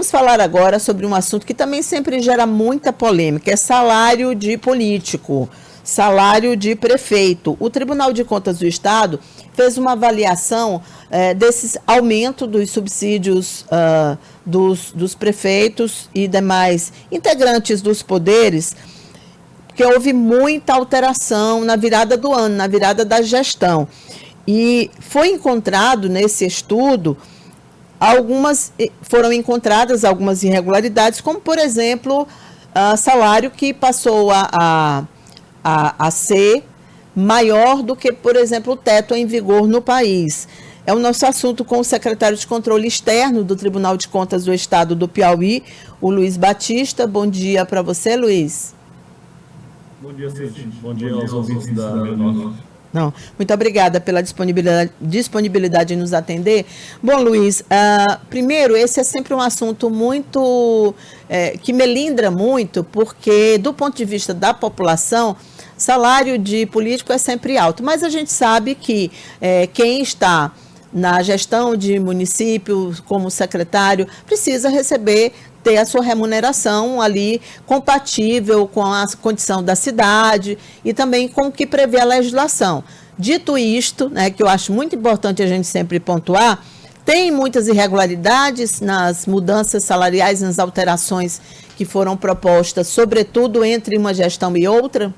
Vamos falar agora sobre um assunto que também sempre gera muita polêmica, é salário de político, salário de prefeito. O Tribunal de Contas do Estado fez uma avaliação desse aumento dos subsídios dos prefeitos e demais integrantes dos poderes, porque houve muita alteração na virada do ano, na virada da gestão. E foi encontrado nesse estudo foram encontradas algumas irregularidades, como, por exemplo, salário que passou a ser maior do que, por exemplo, o teto em vigor no país. É o nosso assunto com o secretário de Controle Externo do Tribunal de Contas do Estado do Piauí, o Luiz Batista. Bom dia para você, Luiz. Bom dia, Cid. Bom dia aos ouvintes da Menor. Não, muito obrigada pela disponibilidade em nos atender. Bom, Luiz, primeiro, esse é sempre um assunto muito que melindra muito, porque do ponto de vista da população, salário de político é sempre alto, mas a gente sabe que quem está na gestão de município como secretário precisa ter a sua remuneração ali compatível com a condição da cidade e também com o que prevê a legislação. Dito isto, né, que eu acho muito importante a gente sempre pontuar, tem muitas irregularidades nas mudanças salariais, nas alterações que foram propostas, sobretudo entre uma gestão e outra?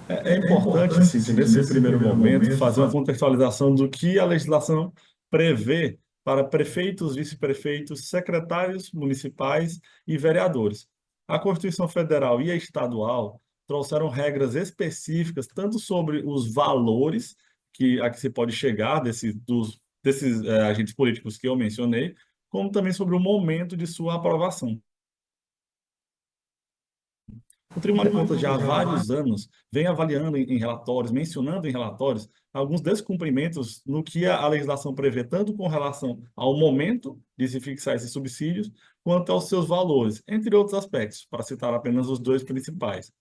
É importante, Cid, nesse primeiro momento, fazer uma contextualização do que a legislação prevê para prefeitos, vice-prefeitos, secretários municipais e vereadores. A Constituição Federal e a Estadual trouxeram regras específicas, tanto sobre os valores a que se pode chegar desses agentes políticos que eu mencionei, como também sobre o momento de sua aprovação. O Tribunal de Contas já há vários anos vem avaliando em relatórios, mencionando em relatórios, alguns descumprimentos no que a legislação prevê, tanto com relação ao momento de se fixar esses subsídios, quanto aos seus valores, entre outros aspectos, para citar apenas os dois principais.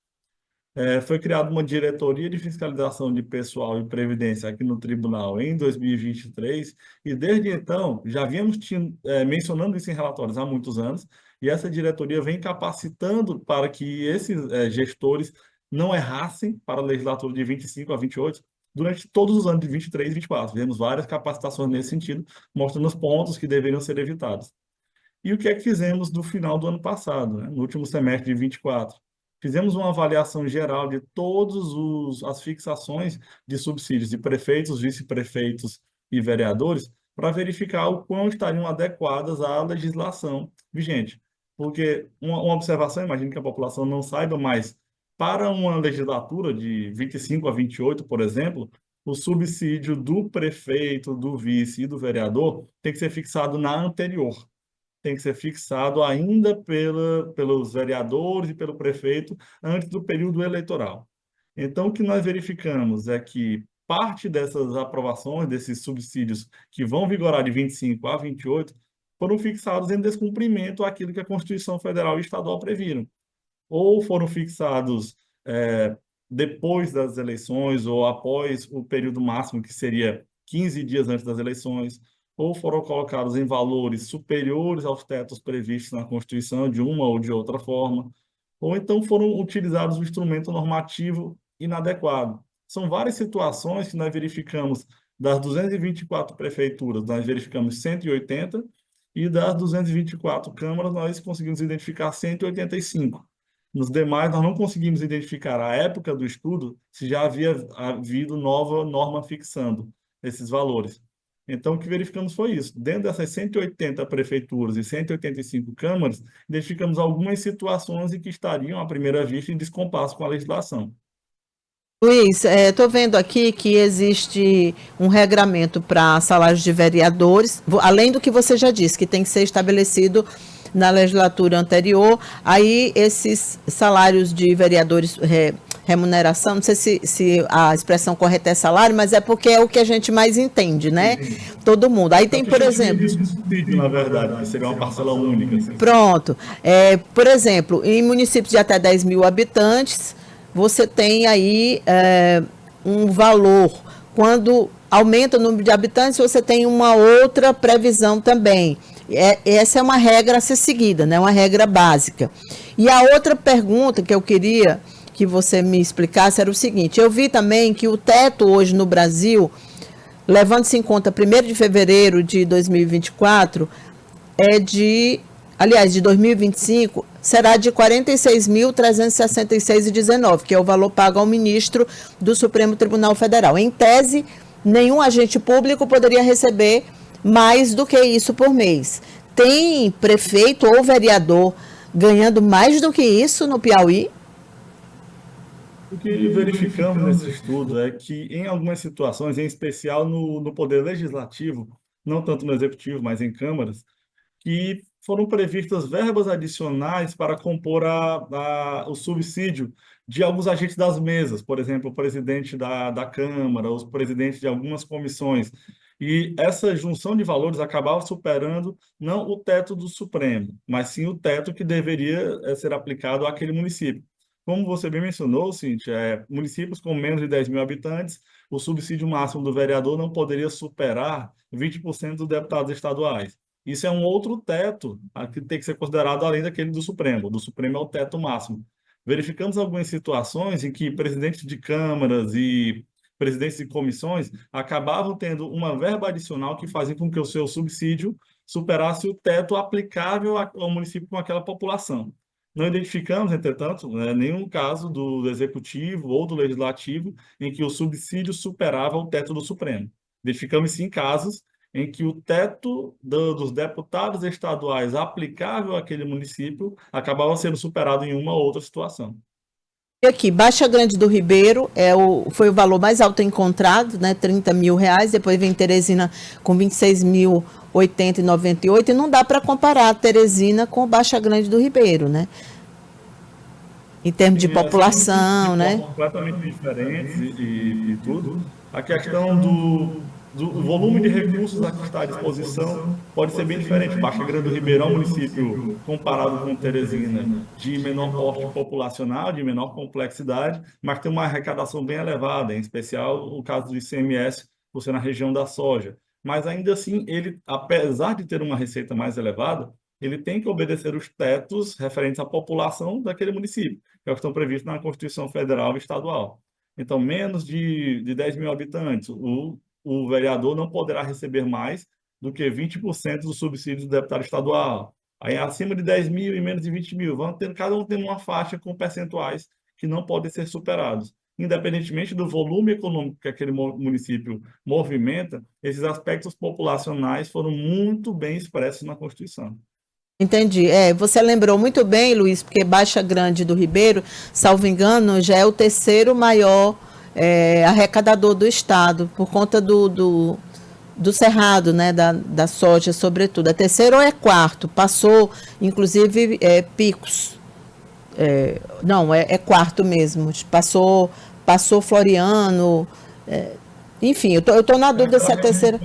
Foi criada uma diretoria de fiscalização de pessoal e previdência aqui no tribunal em 2023, e desde então já havíamos mencionando isso em relatórios há muitos anos, e essa diretoria vem capacitando para que esses gestores não errassem para a legislatura de 25 a 28, durante todos os anos de 23 e 24. Tivemos várias capacitações nesse sentido, mostrando os pontos que deveriam ser evitados. E o que é que fizemos no final do ano passado, né? No último semestre de 24? Fizemos uma avaliação geral de todas as fixações de subsídios de prefeitos, vice-prefeitos e vereadores, para verificar o quão estariam adequadas à legislação vigente. Porque uma observação, imagino que a população não saiba, mas para uma legislatura de 25 a 28, por exemplo, o subsídio do prefeito, do vice e do vereador tem que ser fixado na anterior. Tem que ser fixado ainda pelos vereadores e pelo prefeito antes do período eleitoral. Então, o que nós verificamos é que parte dessas aprovações, desses subsídios que vão vigorar de 25 a 28, foram fixados em descumprimento àquilo que a Constituição Federal e Estadual previram. Ou foram fixados depois das eleições ou após o período máximo, que seria 15 dias antes das eleições, ou foram colocados em valores superiores aos tetos previstos na Constituição de uma ou de outra forma, ou então foram utilizados um instrumento normativo inadequado. São várias situações que nós verificamos. Das 224 prefeituras, nós verificamos 180, e das 224 câmaras, nós conseguimos identificar 185. Nos demais, nós não conseguimos identificar, à época do estudo, se já havia havido nova norma fixando esses valores. Então, o que verificamos foi isso. Dentro dessas 180 prefeituras e 185 câmaras, identificamos algumas situações em que estariam, à primeira vista, em descompasso com a legislação. Luiz, estou vendo aqui que existe um regramento para salários de vereadores, além do que você já disse, que tem que ser estabelecido na legislatura anterior. Aí esses salários de vereadores, remuneração, não sei se a expressão correta é salário, mas é porque é o que a gente mais entende, né? Sim. Todo mundo. Aí tem, por exemplo... Na verdade, que seria uma parcela única. Assim. Pronto. Por exemplo, em municípios de até 10 mil habitantes, você tem aí um valor. Quando aumenta o número de habitantes, você tem uma outra previsão também. Essa é uma regra a ser seguida, né? Uma regra básica. E a outra pergunta que eu queria que você me explicasse era o seguinte: eu vi também que o teto hoje no Brasil, levando-se em conta 1º de fevereiro de 2024, de 2025, será de R$ 46.366,19, que é o valor pago ao ministro do Supremo Tribunal Federal. Em tese, nenhum agente público poderia receber mais do que isso por mês. Tem prefeito ou vereador ganhando mais do que isso no Piauí? O que verificamos nesse estudo é que, em algumas situações, em especial no Poder Legislativo, não tanto no Executivo, mas em câmaras, que foram previstas verbas adicionais para compor o subsídio de alguns agentes das mesas, por exemplo, o presidente da Câmara, os presidentes de algumas comissões. E essa junção de valores acabava superando não o teto do Supremo, mas sim o teto que deveria ser aplicado àquele município. Como você bem mencionou, Cíntia, municípios com menos de 10 mil habitantes, o subsídio máximo do vereador não poderia superar 20% dos deputados estaduais. Isso é um outro teto que tem que ser considerado além daquele do Supremo. Do Supremo é o teto máximo. Verificamos algumas situações em que presidentes de câmaras e presidentes de comissões acabavam tendo uma verba adicional que fazia com que o seu subsídio superasse o teto aplicável ao município com aquela população. Não identificamos, entretanto, nenhum caso do Executivo ou do Legislativo em que o subsídio superava o teto do Supremo. Identificamos, sim, casos em que o teto dos deputados estaduais aplicável àquele município acabava sendo superado em uma ou outra situação. E aqui, Baixa Grande do Ribeiro foi o valor mais alto encontrado, né, R$30 mil, depois vem Teresina com 26.080,98, e não dá para comparar Teresina com Baixa Grande do Ribeiro, né? Em termos de população, né? Completamente diferentes e tudo. A questão do volume de recursos a que está à disposição pode ser bem diferente. Baixa Grande do Ribeiro é um município, comparado com Teresina, de menor porte populacional, de menor complexidade, mas tem uma arrecadação bem elevada, em especial o caso do ICMS, por ser na região da soja. Mas ainda assim, ele, apesar de ter uma receita mais elevada, ele tem que obedecer os tetos referentes à população daquele município, que é o que estão previstos na Constituição Federal e Estadual. Então, menos de 10 mil habitantes, o vereador não poderá receber mais do que 20% do subsídio do deputado estadual. Aí, acima de 10 mil e menos de 20 mil, cada um tem uma faixa com percentuais que não podem ser superados. Independentemente do volume econômico que aquele município movimenta, esses aspectos populacionais foram muito bem expressos na Constituição. Entendi. Você lembrou muito bem, Luiz, porque Baixa Grande do Ribeiro, salvo engano, já é o terceiro maior arrecadador do estado, por conta do cerrado, né, da soja, sobretudo. É terceiro ou é quarto? Passou, inclusive, Picos. Não, é quarto mesmo. Passou Floriano. Enfim, eu tô na dúvida se é a terceira.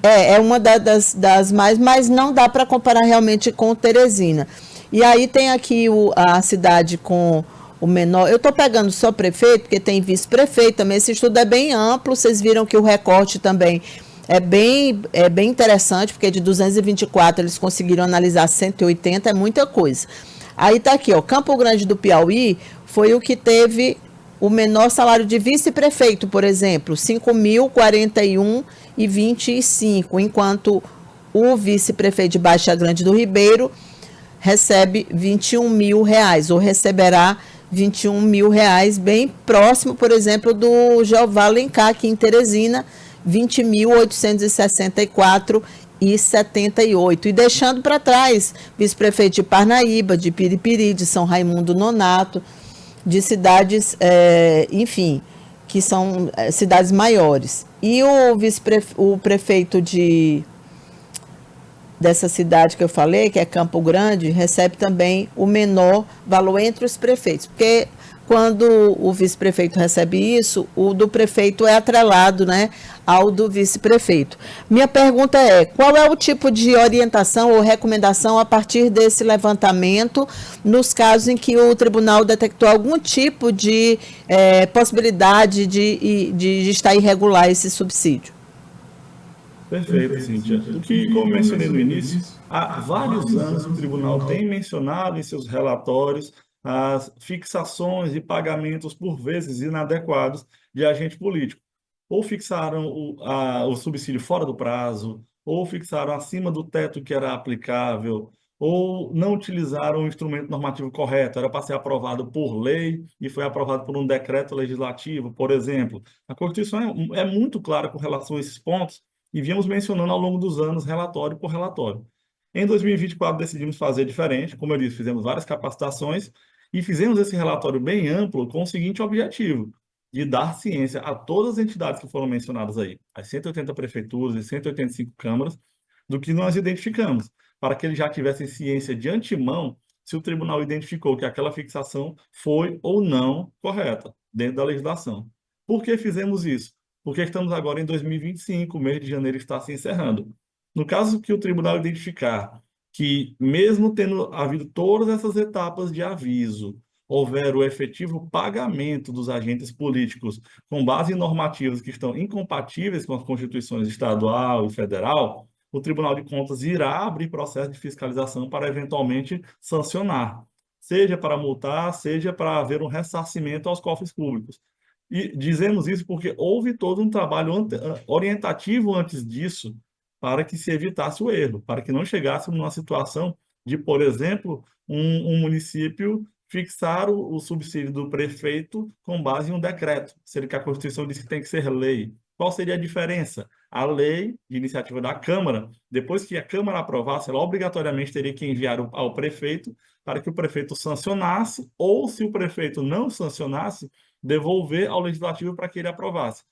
É uma das mais, mas não dá para comparar realmente com Teresina. E aí tem aqui a cidade com o menor. Eu estou pegando só prefeito, porque tem vice-prefeito também. Esse estudo é bem amplo. Vocês viram que o recorte também é bem interessante, porque de 224 eles conseguiram analisar 180, é muita coisa. Aí está aqui, Campo Grande do Piauí foi o que teve o menor salário de vice-prefeito, por exemplo, R$ 5.041,25, enquanto o vice-prefeito de Baixa Grande do Ribeiro recebe R$21 mil, ou receberá R$21 mil, bem próximo, por exemplo, do Jeová Alencar, aqui em Teresina, R$ 20.864,78. E deixando para trás vice-prefeito de Parnaíba, de Piripiri, de São Raimundo Nonato, de cidades, enfim, que são cidades maiores. E o prefeito dessa cidade que eu falei, que é Campo Grande, recebe também o menor valor entre os prefeitos, porque quando o vice-prefeito recebe isso, o do prefeito é atrelado, né, ao do vice-prefeito. Minha pergunta é, qual é o tipo de orientação ou recomendação a partir desse levantamento nos casos em que o tribunal detectou algum tipo de possibilidade de estar irregular esse subsídio? Perfeito, Cíntia. O que, como mencionei no início, há vários anos o tribunal tem mencionado em seus relatórios as fixações e pagamentos, por vezes, inadequados de agente político. Ou fixaram o subsídio fora do prazo, ou fixaram acima do teto que era aplicável, ou não utilizaram o instrumento normativo correto, era para ser aprovado por lei e foi aprovado por um decreto legislativo, por exemplo. A Constituição é muito clara com relação a esses pontos, e viemos mencionando ao longo dos anos, relatório por relatório. Em 2024, decidimos fazer diferente, como eu disse, fizemos várias capacitações e fizemos esse relatório bem amplo com o seguinte objetivo: de dar ciência a todas as entidades que foram mencionadas aí, as 180 prefeituras e 185 câmaras, do que nós identificamos, para que eles já tivessem ciência de antemão se o tribunal identificou que aquela fixação foi ou não correta dentro da legislação. Por que fizemos isso? Porque estamos agora em 2025, o mês de janeiro está se encerrando. No caso que o tribunal identificar que, mesmo tendo havido todas essas etapas de aviso, houver o efetivo pagamento dos agentes políticos com base em normativas que estão incompatíveis com as constituições estadual e federal, o Tribunal de Contas irá abrir processo de fiscalização para eventualmente sancionar, seja para multar, seja para haver um ressarcimento aos cofres públicos. E dizemos isso porque houve todo um trabalho orientativo antes disso para que se evitasse o erro, para que não chegássemos numa situação de, por exemplo, um município fixar o subsídio do prefeito com base em um decreto, sendo que a Constituição diz que tem que ser lei. Qual seria a diferença? A lei de iniciativa da Câmara, depois que a Câmara aprovasse, ela obrigatoriamente teria que enviar ao prefeito para que o prefeito sancionasse, ou se o prefeito não sancionasse, devolver ao legislativo para que ele aprovasse.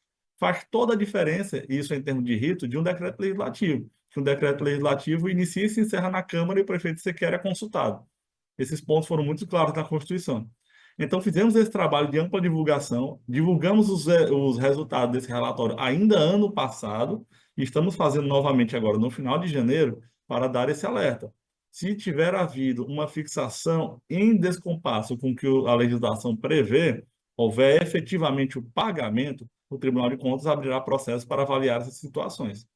Faz toda a diferença, isso em termos de rito, de um decreto legislativo. Que um decreto legislativo inicia e se encerra na Câmara e o prefeito sequer é consultado. Esses pontos foram muito claros na Constituição. Então, fizemos esse trabalho de ampla divulgação, divulgamos os resultados desse relatório ainda ano passado, e estamos fazendo novamente agora, no final de janeiro, para dar esse alerta. Se tiver havido uma fixação em descompasso com o que a legislação prevê, houver efetivamente o pagamento, o Tribunal de Contas abrirá processo para avaliar essas situações.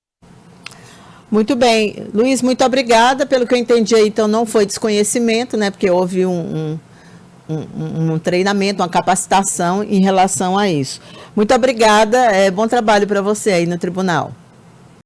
Muito bem. Luiz, muito obrigada. Pelo que eu entendi aí, então não foi desconhecimento, né? Porque houve um treinamento, uma capacitação em relação a isso. Muito obrigada. Bom trabalho para você aí no tribunal.